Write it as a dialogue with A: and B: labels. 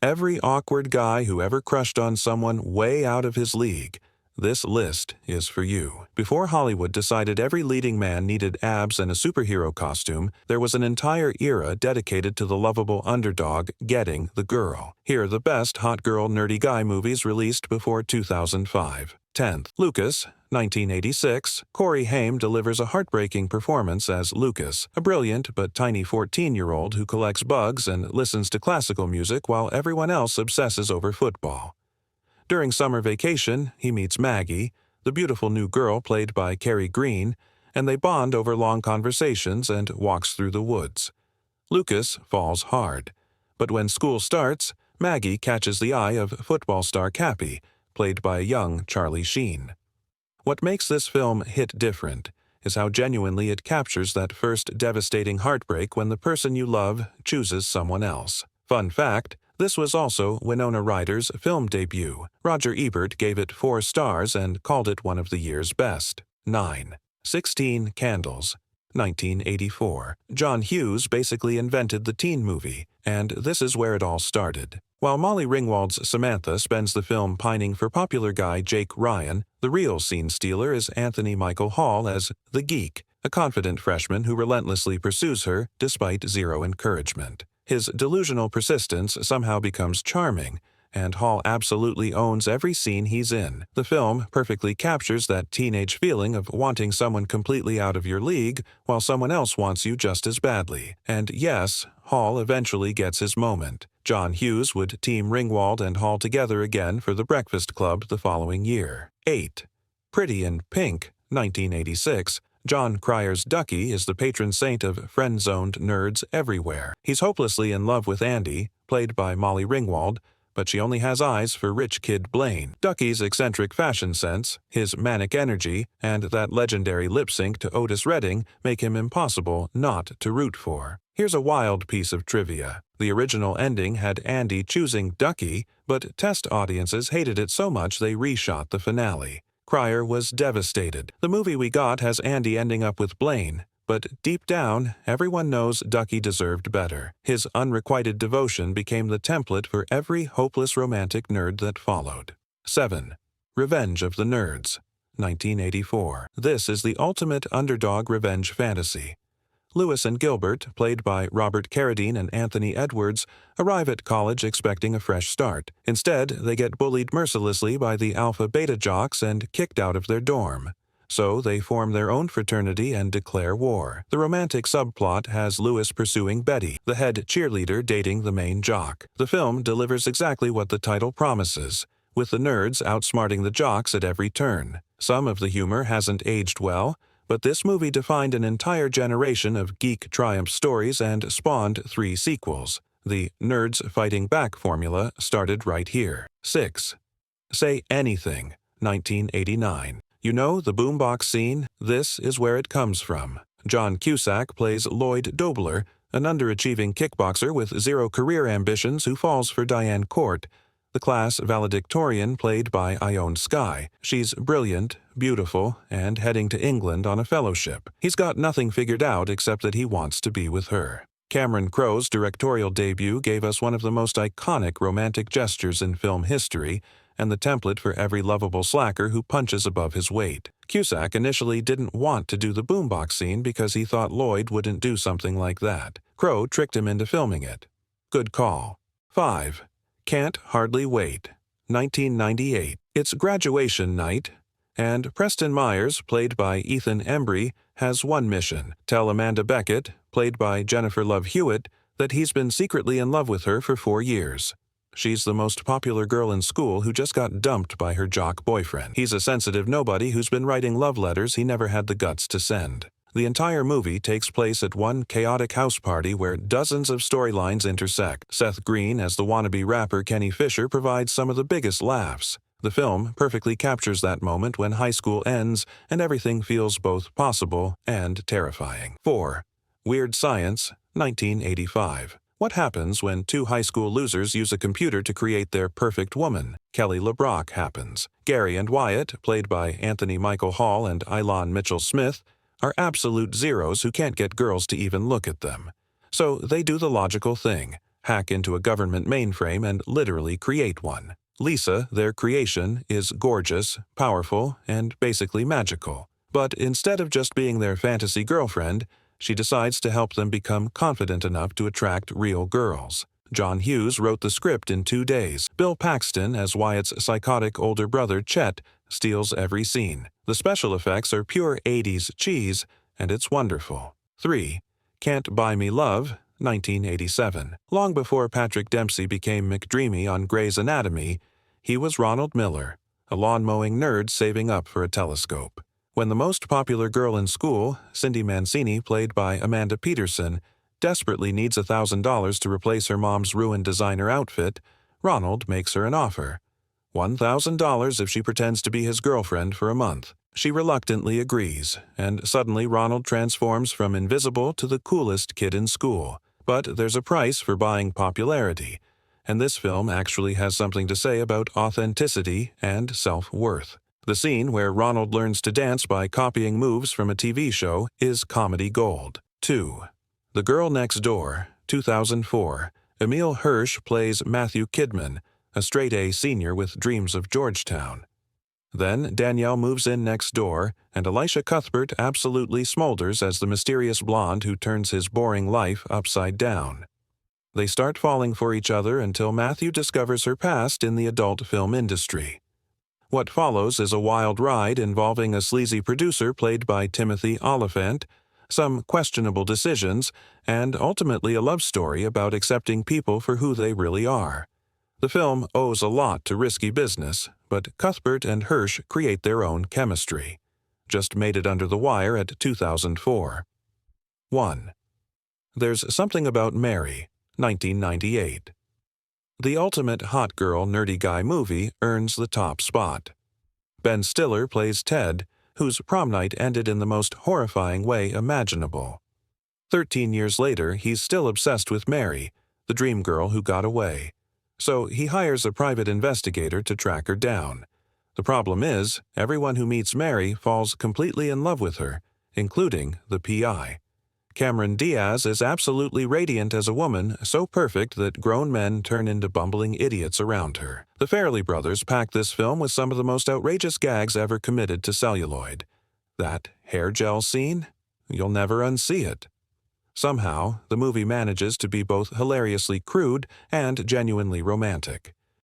A: Every awkward guy who ever crushed on someone way out of his league. This list is for you. Before Hollywood decided every leading man needed abs and a superhero costume, there was an entire era dedicated to the lovable underdog getting the girl. Here are the best hot girl nerdy guy movies released before 2005. 10th, Lucas, 1986. Corey Haim delivers a heartbreaking performance as Lucas, a brilliant but tiny 14-year-old who collects bugs and listens to classical music while everyone else obsesses over football. During summer vacation, he meets Maggie, the beautiful new girl played by Carrie Green, and they bond over long conversations and walks through the woods. Lucas falls hard, but when school starts, Maggie catches the eye of football star Cappy, played by young Charlie Sheen. What makes this film hit different is how genuinely it captures that first devastating heartbreak when the person you love chooses someone else. Fun fact, this was also Winona Ryder's film debut. Roger Ebert gave it 4 stars and called it one of the year's best. 9. 16 Candles, 1984. John Hughes basically invented the teen movie, and this is where it all started. While Molly Ringwald's Samantha spends the film pining for popular guy Jake Ryan, the real scene stealer is Anthony Michael Hall as the geek, a confident freshman who relentlessly pursues her despite zero encouragement. His delusional persistence somehow becomes charming, and Hall absolutely owns every scene he's in. The film perfectly captures that teenage feeling of wanting someone completely out of your league while someone else wants you just as badly. And yes, Hall eventually gets his moment. John Hughes would team Ringwald and Hall together again for The Breakfast Club the following year. 8. Pretty in Pink, 1986. John Cryer's Ducky is the patron saint of friend-zoned nerds everywhere. He's hopelessly in love with Andy, played by Molly Ringwald, but she only has eyes for rich kid Blaine. Ducky's eccentric fashion sense, his manic energy, and that legendary lip sync to Otis Redding make him impossible not to root for. Here's a wild piece of trivia. The original ending had Andy choosing Ducky, but test audiences hated it so much they reshot the finale. Cryer was devastated. The movie we got has Andy ending up with Blaine, but deep down, everyone knows Ducky deserved better. His unrequited devotion became the template for every hopeless romantic nerd that followed. 7. Revenge of the Nerds, 1984. This is the ultimate underdog revenge fantasy. Lewis and Gilbert, played by Robert Carradine and Anthony Edwards, arrive at college expecting a fresh start. Instead, they get bullied mercilessly by the alpha-beta jocks and kicked out of their dorm. So they form their own fraternity and declare war. The romantic subplot has Lewis pursuing Betty, the head cheerleader dating the main jock. The film delivers exactly what the title promises, with the nerds outsmarting the jocks at every turn. Some of the humor hasn't aged well, but this movie defined an entire generation of geek triumph stories and spawned 3 sequels. The Nerds Fighting Back formula started right here. 6. Say Anything, 1989. You know the boombox scene? This is where it comes from. John Cusack plays Lloyd Dobler, an underachieving kickboxer with zero career ambitions who falls for Diane Court, the class valedictorian played by Ione Skye. She's brilliant, beautiful, and heading to England on a fellowship. He's got nothing figured out except that he wants to be with her. Cameron Crowe's directorial debut gave us one of the most iconic romantic gestures in film history, and the template for every lovable slacker who punches above his weight. Cusack initially didn't want to do the boombox scene because he thought Lloyd wouldn't do something like that. Crowe tricked him into filming it. Good call. 5. Can't Hardly Wait, 1998. It's graduation night, and Preston Myers, played by Ethan Embry, has one mission: tell Amanda Beckett, played by Jennifer Love Hewitt, that he's been secretly in love with her for 4 years. She's the most popular girl in school who just got dumped by her jock boyfriend. He's a sensitive nobody who's been writing love letters he never had the guts to send. The entire movie takes place at one chaotic house party where dozens of storylines intersect. Seth Green as the wannabe rapper Kenny Fisher provides some of the biggest laughs. The film perfectly captures that moment when high school ends and everything feels both possible and terrifying. 4. Weird Science, 1985. What happens when 2 high school losers use a computer to create their perfect woman? Kelly LeBrock happens. Gary and Wyatt, played by Anthony Michael Hall and Eilon Mitchell Smith, are absolute zeros who can't get girls to even look at them. So they do the logical thing: hack into a government mainframe and literally create one. Lisa, their creation, is gorgeous, powerful, and basically magical. But instead of just being their fantasy girlfriend, she decides to help them become confident enough to attract real girls. John Hughes wrote the script in 2 days. Bill Paxton, as Wyatt's psychotic older brother Chet, steals every scene. The special effects are pure 80s cheese, and it's wonderful. 3. Can't Buy Me Love, 1987. Long before Patrick Dempsey became McDreamy on Grey's Anatomy, he was Ronald Miller, a lawn-mowing nerd saving up for a telescope. When the most popular girl in school, Cindy Mancini, played by Amanda Peterson, desperately needs $1,000 to replace her mom's ruined designer outfit, Ronald makes her an offer. $1,000 if she pretends to be his girlfriend for a month. She reluctantly agrees, and suddenly Ronald transforms from invisible to the coolest kid in school. But there's a price for buying popularity, and this film actually has something to say about authenticity and self-worth. The scene where Ronald learns to dance by copying moves from a TV show is comedy gold. 2. The Girl Next Door, 2004. Emile Hirsch plays Matthew Kidman, a straight-A senior with dreams of Georgetown. Then Danielle moves in next door, and Elisha Cuthbert absolutely smolders as the mysterious blonde who turns his boring life upside down. They start falling for each other until Matthew discovers her past in the adult film industry. What follows is a wild ride involving a sleazy producer played by Timothy Olyphant, some questionable decisions, and ultimately a love story about accepting people for who they really are. The film owes a lot to risky business, but Cuthbert and Hirsch create their own chemistry. Just made it under the wire at 2004. 1. There's Something About Mary, 1998. The ultimate hot girl nerdy guy movie earns the top spot. Ben Stiller plays Ted, whose prom night ended in the most horrifying way imaginable. 13 years later, he's still obsessed with Mary, the dream girl who got away. So he hires a private investigator to track her down. The problem is, everyone who meets Mary falls completely in love with her, including the PI. Cameron Diaz is absolutely radiant as a woman, so perfect that grown men turn into bumbling idiots around her. The Farrelly brothers packed this film with some of the most outrageous gags ever committed to celluloid. That hair gel scene? You'll never unsee it. Somehow, the movie manages to be both hilariously crude and genuinely romantic.